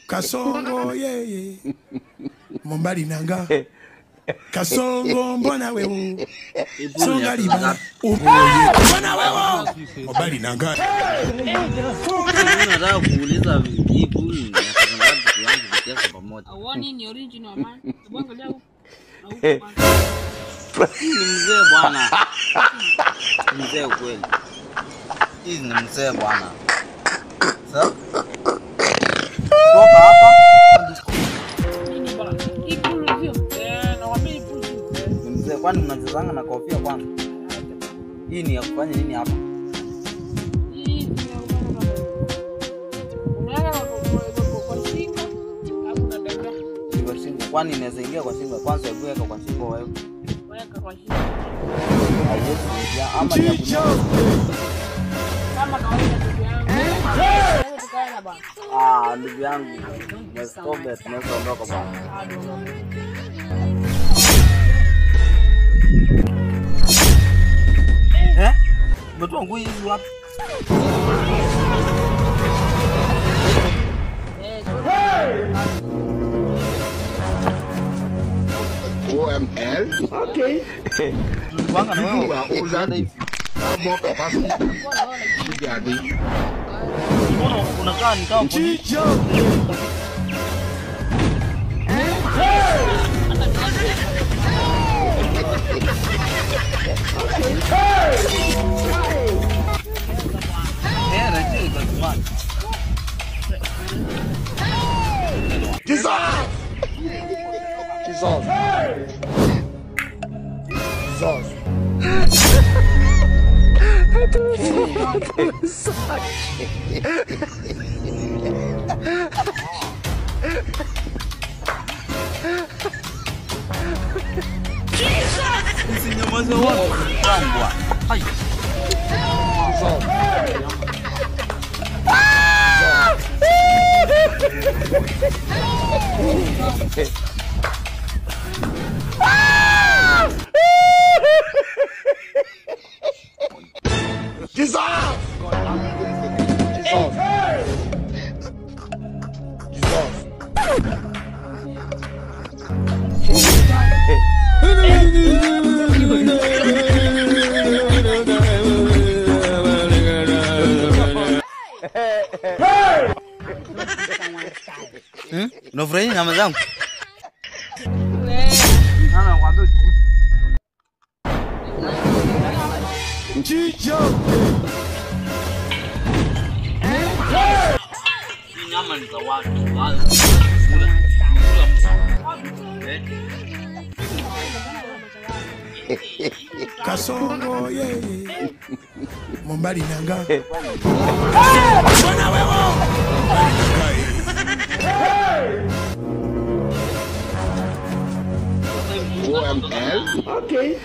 Kasongo ye Mombali nanga Kasongo mbona wewe Songa liba mbona wewe Mombali nanga Nataka kuuliza vipi kiasi pamoja. Awoni ni original man. Angalia huko. Ni mzee bwana. Mzee kweli. Hii ni mzee bwana. Sasa toka hapa. Nini bwana? Ipo review. Na wapi ipo review? Ni mzee kwani mnachezanga na kofia kwanza? Hii ni ya kufanya nini hapa? Hii ni ya kwani inaweza ingia kwa shingo kwanza weka kwa shingo wewe. Weka kwa shingo. Haijezi ama ya kama kawaida ndugu yangu. Tukaenda bwana. Ndugu yangu. Mstobe tunaweza ondoka bwana. Umetoa nguo hizi wapi? OML. Okay. Wanga na wewe uzada hivi. Hapo kapasi. Gadi. Unakaa ni kama Chicho. Usinyamaze watu. Tangwa. Hai. Unafurahia nyama zangu? Nana kwambia uchukue. Chicho. Nyama ni za watu. Kasongo ye Mombali nanga Bwana wewe OML. Okay.